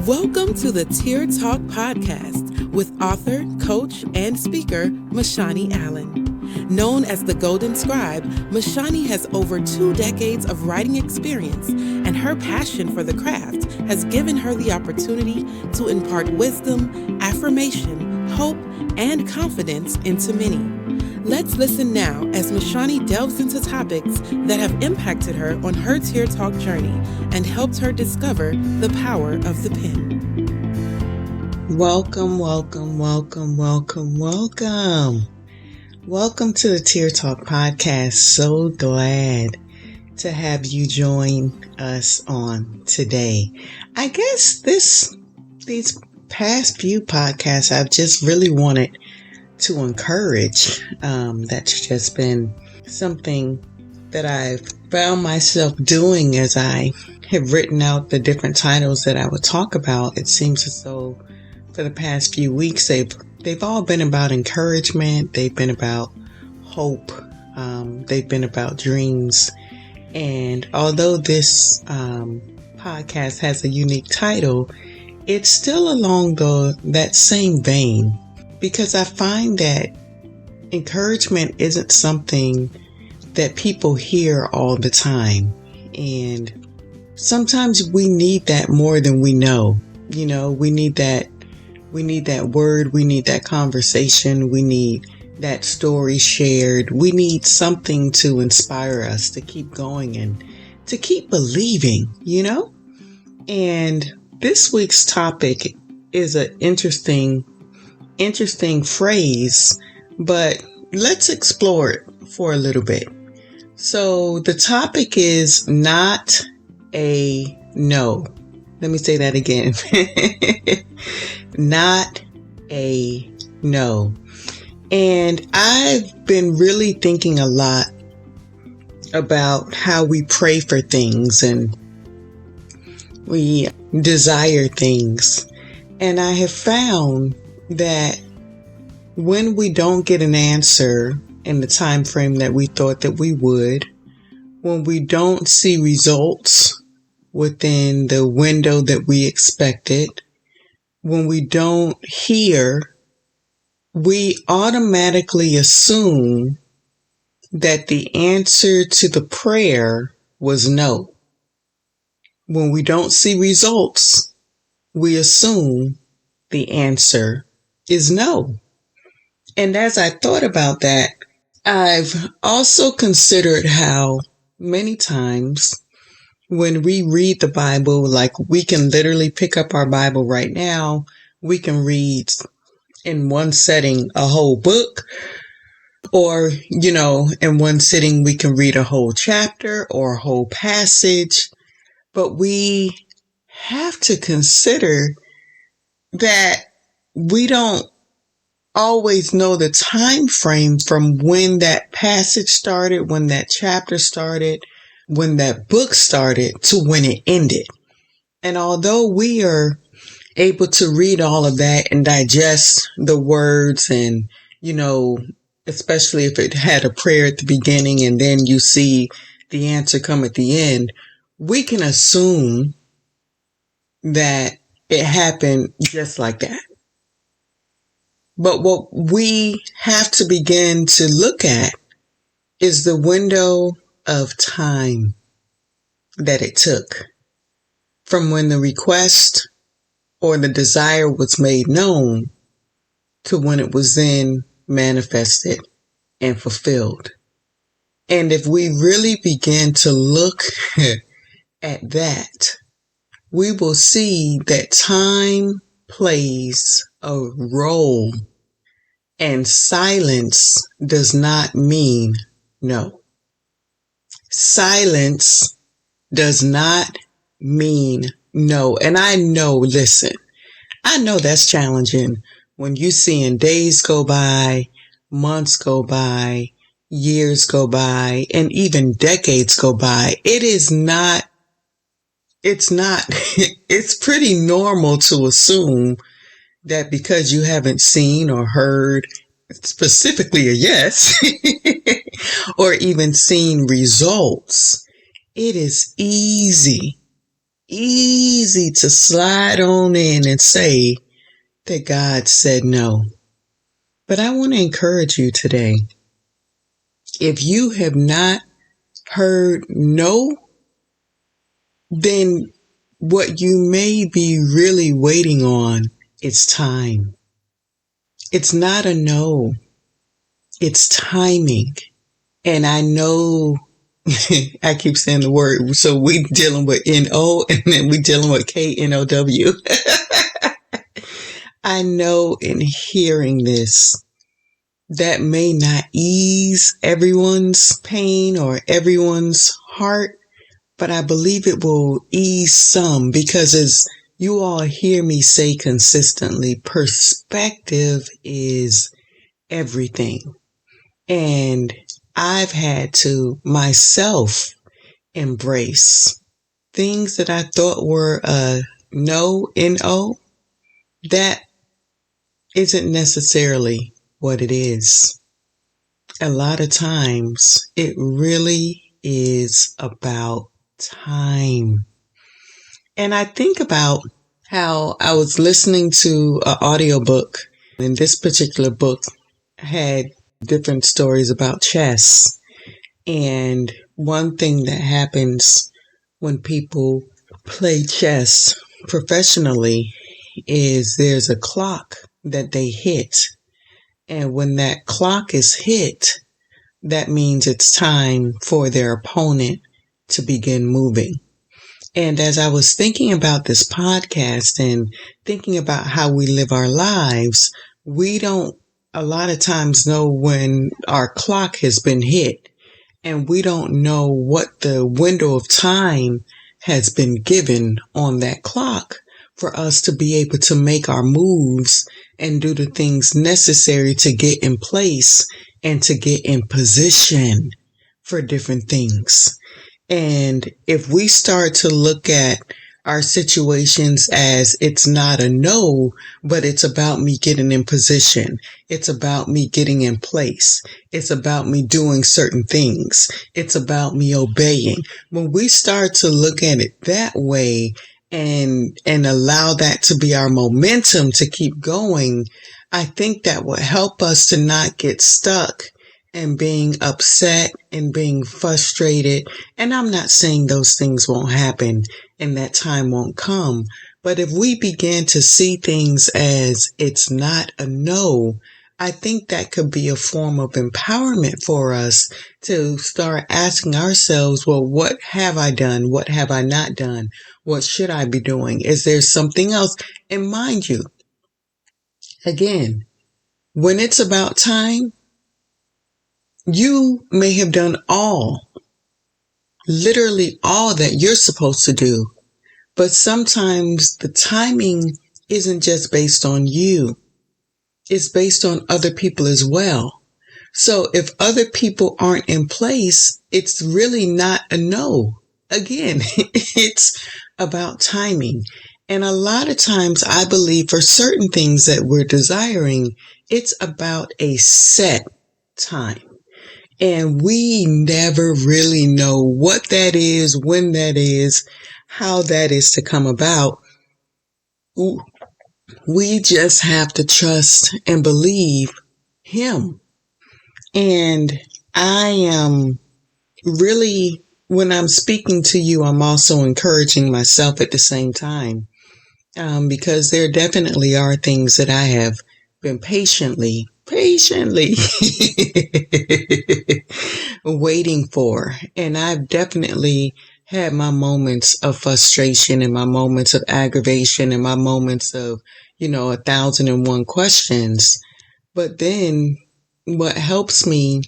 Welcome to the Tear Talk Podcast with author, coach, and speaker MaShani Allen. Known as the Golden Scribe, MaShani has over 2 decades of writing experience, and her passion for the craft has given her the opportunity to impart wisdom, affirmation, hope, and confidence into many. Let's listen now as MaShani delves into topics that have impacted her on her Tear Talk journey and helped her discover the power of the pen. Welcome to the Tear Talk Podcast. So glad to have you join us on today. I guess these past few podcasts I've just really wanted to encourage. That's just been something that I've found myself doing as I have written out the different titles that I would talk about. It seems as though for the past few weeks they've all been about encouragement. They've been about hope. They've been about dreams. And although this podcast has a unique title, it's still along that same vein. Because I find that encouragement isn't something that people hear all the time. And sometimes we need that more than we know. You know, we need that word. We need that conversation. We need that story shared. We need something to inspire us to keep going and to keep believing, you know? And this week's topic is an interesting phrase, but let's explore it for a little bit. So the topic is not a no. Let me say that again. Not a no. And I've been really thinking a lot about how we pray for things and we desire things. And I have found that when we don't get an answer in the time frame that we thought that we would, when we don't see results within the window that we expected, when we don't hear, we automatically assume that the answer to the prayer was no. When we don't see results, we assume the answer is no. And as I thought about that, I've also considered how many times when we read the Bible, like we can literally pick up our Bible right now, we can read in one setting a whole book, or, you know, in one sitting we can read a whole chapter or a whole passage, but we have to consider that we don't always know the time frame from when that passage started, when that chapter started, when that book started to when it ended. And although we are able to read all of that and digest the words and, you know, especially if it had a prayer at the beginning and then you see the answer come at the end, we can assume that it happened just like that. But what we have to begin to look at is the window of time that it took from when the request or the desire was made known to when it was then manifested and fulfilled. And if we really begin to look at that, we will see that time plays a role and silence does not mean no. Silence does not mean no. And I know that's challenging when you seeing days go by, months go by, years go by, and even decades go by. It's pretty normal to assume that because you haven't seen or heard specifically a yes, or even seen results, it is easy easy to slide on in and say that God said no. But I want to encourage you today. If you have not heard no, then what you may be really waiting on is time. It's not a no. It's timing. And I know I keep saying the word, so we dealing with N-O and then we dealing with K-N-O-W. I know in hearing this, that may not ease everyone's pain or everyone's heart, but I believe it will ease some, because as you all hear me say consistently, perspective is everything. And I've had to myself embrace things that I thought were a no, N-O, that isn't necessarily what it is. A lot of times it really is about time. And I think about how I was listening to an audiobook, and this particular book had different stories about chess. And one thing that happens when people play chess professionally is there's a clock that they hit. And when that clock is hit, that means it's time for their opponent to begin moving. And as I was thinking about this podcast and thinking about how we live our lives, we don't a lot of times know when our clock has been hit, and we don't know what the window of time has been given on that clock for us to be able to make our moves and do the things necessary to get in place and to get in position for different things. And if we start to look at our situations as it's not a no, but it's about me getting in position. It's about me getting in place. It's about me doing certain things. It's about me obeying. When we start to look at it that way and allow that to be our momentum to keep going, I think that will help us to not get stuck and being upset and being frustrated. And I'm not saying those things won't happen and that time won't come. But if we begin to see things as it's not a no, I think that could be a form of empowerment for us to start asking ourselves, well, what have I done? What have I not done? What should I be doing? Is there something else? And mind you, again, when it's about time, you may have done literally all that you're supposed to do. But sometimes the timing isn't just based on you. It's based on other people as well. So if other people aren't in place, it's really not a no. Again, it's about timing. And a lot of times I believe for certain things that we're desiring, it's about a set time. And we never really know what that is, when that is, how that is to come about. We just have to trust and believe Him. And I am really, when I'm speaking to you, I'm also encouraging myself at the same time. Because there definitely are things that I have been patiently waiting for. And I've definitely had my moments of frustration and my moments of aggravation and my moments of, 1,001 questions. But then what helps me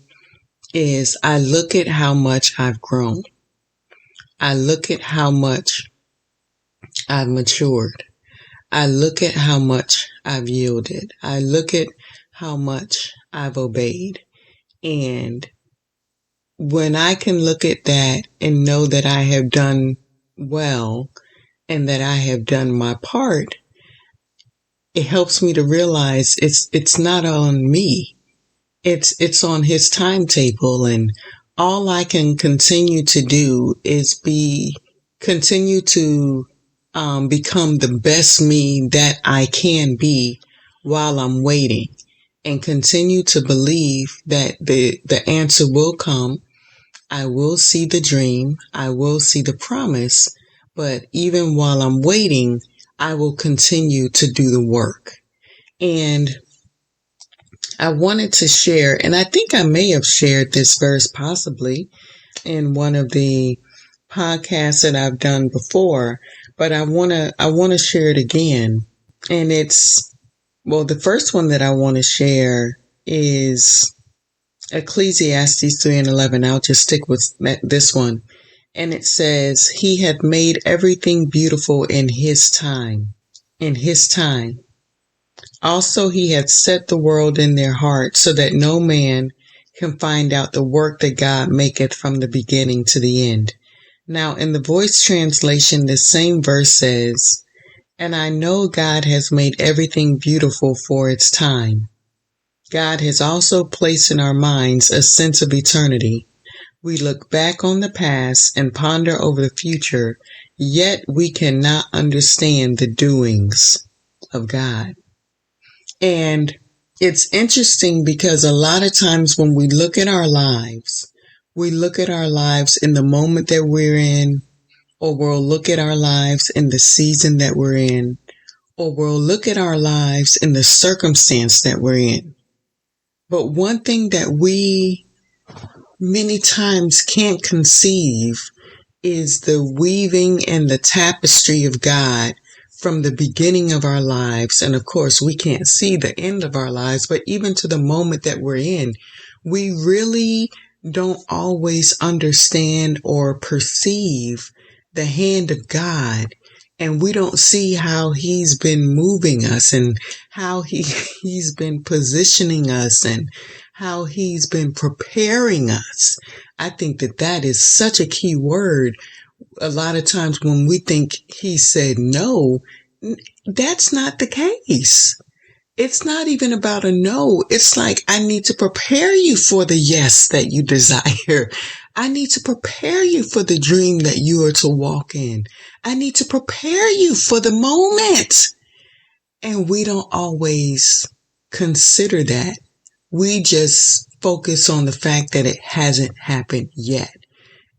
is I look at how much I've grown. I look at how much I've matured. I look at how much I've yielded. I look at how much I've obeyed. And when I can look at that and know that I have done well and that I have done my part, it helps me to realize it's not on me. It's on His timetable, and all I can continue to do is be continue to become the best me that I can be while I'm waiting, and continue to believe that the answer will come. I will see the dream. I will see the promise. But even while I'm waiting, I will continue to do the work. And I wanted to share, and I think I may have shared this verse possibly in one of the podcasts that I've done before, but I want to share it again. And the first one that I want to share is Ecclesiastes 3:11. I'll just stick with this one. And it says, He hath made everything beautiful in His time. In His time. Also, He hath set the world in their heart, so that no man can find out the work that God maketh from the beginning to the end. Now, in the Voice translation, the same verse says, And I know God has made everything beautiful for its time. God has also placed in our minds a sense of eternity. We look back on the past and ponder over the future, yet we cannot understand the doings of God. And it's interesting because a lot of times when we look at our lives in the moment that we're in, or we'll look at our lives in the season that we're in, or we'll look at our lives in the circumstance that we're in. But one thing that we many times can't conceive is the weaving and the tapestry of God from the beginning of our lives. And of course, we can't see the end of our lives, but even to the moment that we're in, we really don't always understand or perceive the hand of God. And we don't see how He's been moving us, and how He's been positioning us, and how He's been preparing us. I think that is such a key word. A lot of times when we think He said no, that's not the case. It's not even about a no. It's like, I need to prepare you for the yes that you desire. I need to prepare you for the dream that you are to walk in. I need to prepare you for the moment. And we don't always consider that. We just focus on the fact that it hasn't happened yet.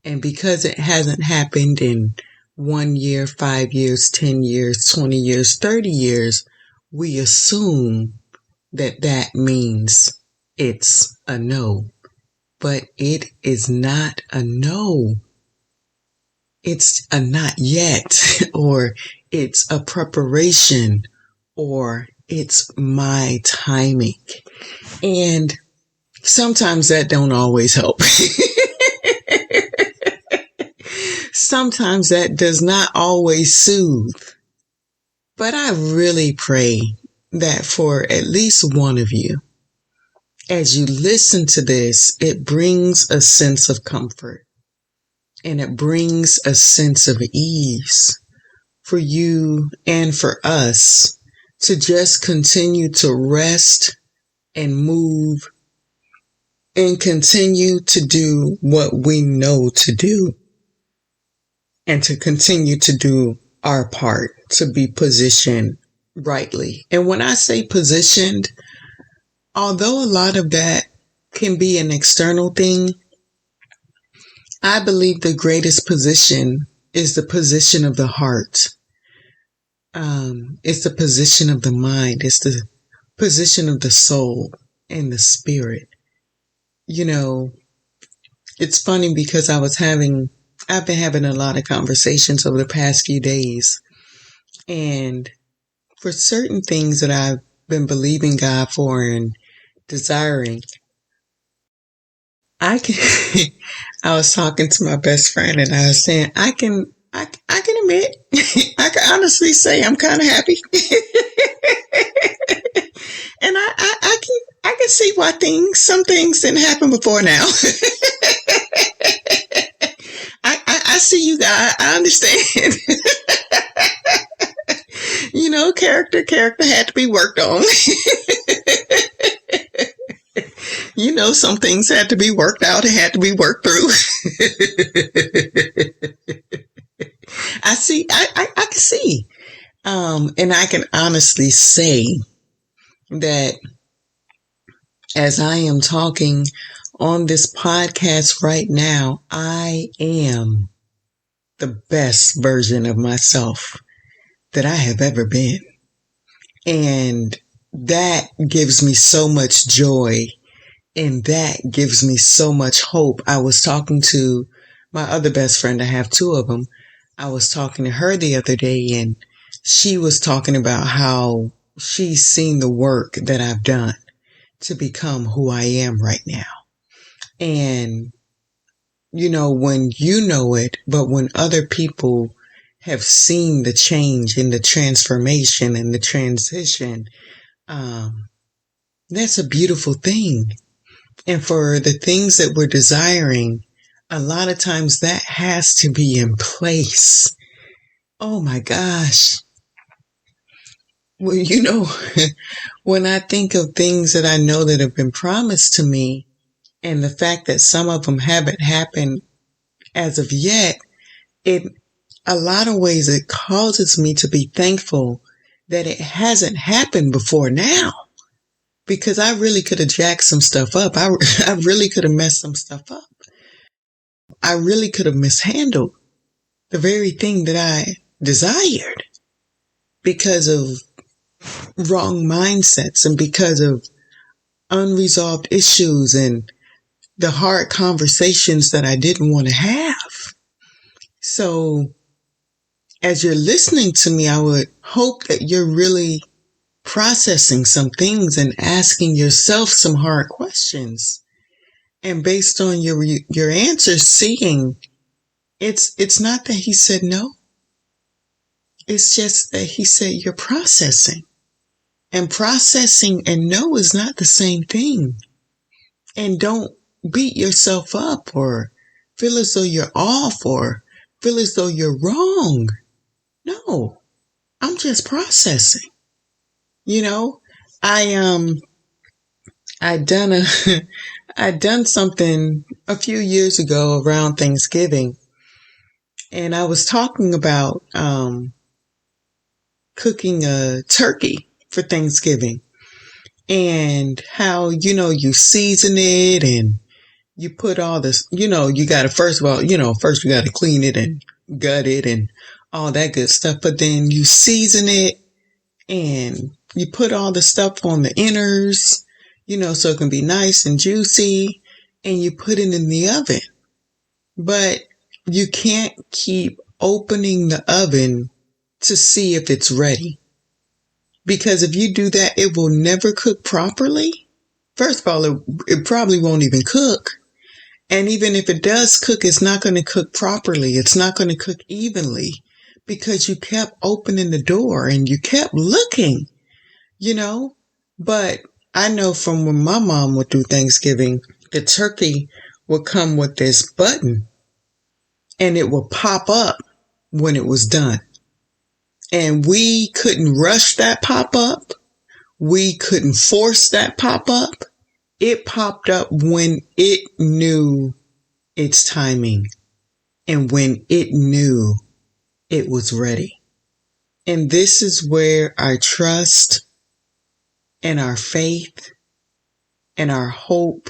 And because it hasn't happened in 1 year, 5 years, 10 years, 20 years, 30 years, we assume that means it's a no. But it is not a no. It's a not yet, or it's a preparation, or it's my timing. And sometimes that don't always help. Sometimes that does not always soothe. But I really pray that for at least one of you, as you listen to this, it brings a sense of comfort, and it brings a sense of ease for you and for us to just continue to rest and move and continue to do what we know to do, and to continue to do our part to be positioned rightly. And when I say positioned, although a lot of that can be an external thing, I believe the greatest position is the position of the heart. It's the position of the mind. It's the position of the soul and the spirit. You know, it's funny because I've been having a lot of conversations over the past few days. And for certain things that I've been believing God for and desiring, I was talking to my best friend, and I was saying, I can admit, I can honestly say I'm kind of happy. And I can see why some things didn't happen before now. I see you guys. I understand. You know, character had to be worked on. You know, some things had to be worked out. It had to be worked through. see, I can see. And I can honestly say that as I am talking on this podcast right now, I am the best version of myself that I have ever been. And that gives me so much joy, and that gives me so much hope. I was talking to my other best friend. I have two of them. I was talking to her the other day, and she was talking about how she's seen the work that I've done to become who I am right now. And, when you know it, but when other people have seen the change and the transformation and the transition, that's a beautiful thing. And for the things that we're desiring, a lot of times that has to be in place. Oh my gosh. Well, when I think of things that I know that have been promised to me, and the fact that some of them haven't happened as of yet, in a lot of ways it causes me to be thankful that it hasn't happened before now. Because I really could have jacked some stuff up. I really could have messed some stuff up. I really could have mishandled the very thing that I desired because of wrong mindsets and because of unresolved issues and the hard conversations that I didn't want to have. So as you're listening to me, I would hope that you're really processing some things and asking yourself some hard questions. And based on your answers, seeing it's not that he said no. It's just that he said you're processing. And processing and no is not the same thing. And don't beat yourself up or feel as though you're off or feel as though you're wrong. No, I'm just processing. I'd done something a few years ago around Thanksgiving, and I was talking about cooking a turkey for Thanksgiving and how, you season it and you put all this, you got to first you got to clean it and gut it and all that good stuff. But then you season it and you put all the stuff on the inners, so it can be nice and juicy, and you put it in the oven. But you can't keep opening the oven to see if it's ready. Because if you do that, it will never cook properly. First of all, it probably won't even cook. And even if it does cook, it's not going to cook properly. It's not going to cook evenly because you kept opening the door and you kept looking, But I know from when my mom would do Thanksgiving, the turkey would come with this button and it would pop up when it was done. And we couldn't rush that pop up. We couldn't force that pop up. It popped up when it knew its timing and when it knew it was ready. And this is where our trust and our faith and our hope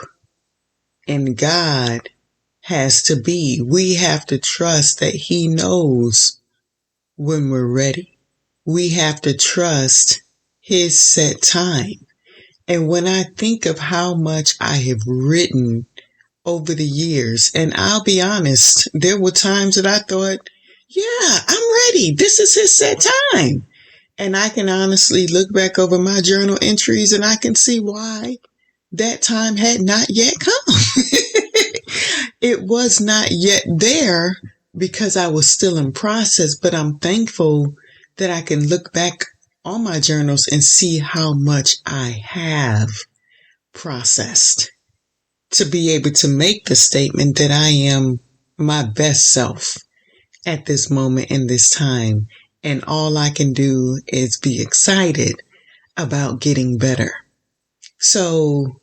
in God has to be. We have to trust that He knows when we're ready. We have to trust His set time. And when I think of how much I have written over the years, and I'll be honest, there were times that I thought, yeah, I'm ready. This is His set time. And I can honestly look back over my journal entries and I can see why that time had not yet come. It was not yet there because I was still in process, but I'm thankful that I can look back on my journals and see how much I have processed to be able to make the statement that I am my best self at this moment in this time. And all I can do is be excited about getting better. So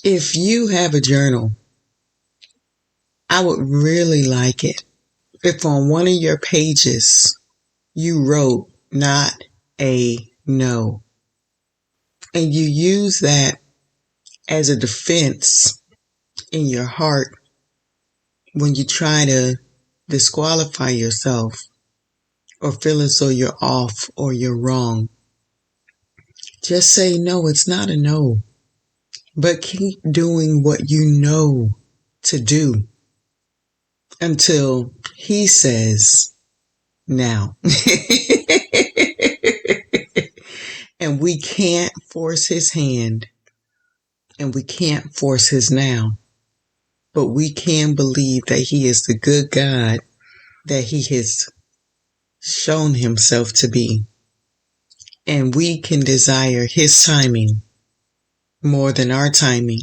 if you have a journal, I would really like it if on one of your pages you wrote not a no, and you use that as a defense in your heart when you try to disqualify yourself or feel as though you're off or you're wrong, just say, no, it's not a no, but keep doing what you know to do until he says now. And we can't force his hand and we can't force his now, but we can believe that he is the good God that he has shown himself to be. And we can desire his timing more than our timing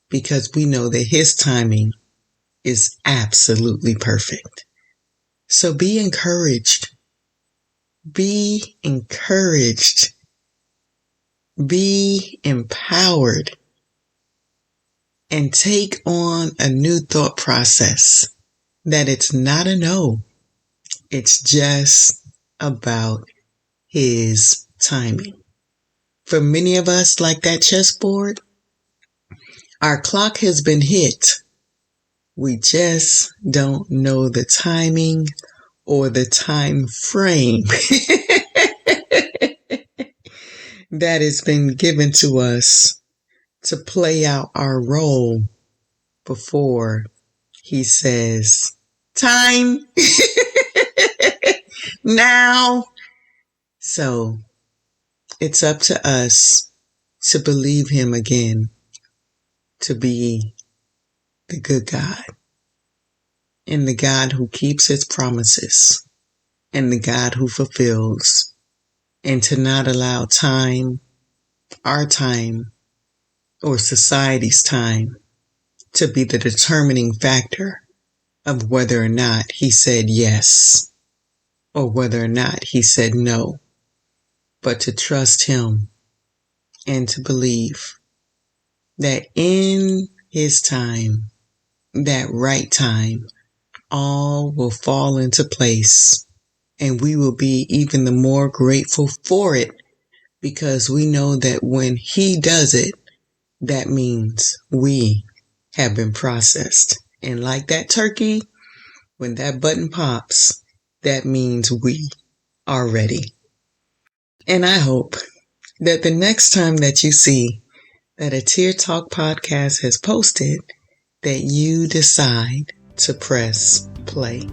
because we know that his timing is absolutely perfect. So be encouraged. Be encouraged. Be empowered. And take on a new thought process that it's not a no. It's just about his timing. For many of us, like that chessboard, our clock has been hit. We just don't know the timing or the time frame that has been given to us to play out our role before he says, time, now. So it's up to us to believe him again, to be the good God and the God who keeps his promises and the God who fulfills, and to not allow time, our time, or society's time to be the determining factor of whether or not he said yes or whether or not he said no, but to trust him and to believe that in his time, that right time, all will fall into place and we will be even the more grateful for it because we know that when he does it, that means we have been processed. And like that turkey, when that button pops, that means we are ready. And I hope that the next time that you see that a Tear Talk podcast has posted, that you decide to press play.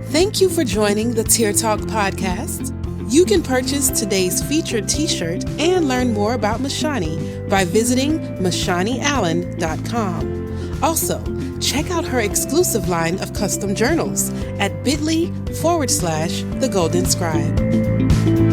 Thank you for joining the Tear Talk podcast. You can purchase today's featured t-shirt and learn more about MaShani by visiting MaShaniAllen.com. Also, check out her exclusive line of custom journals at bit.ly/The Golden Scribe.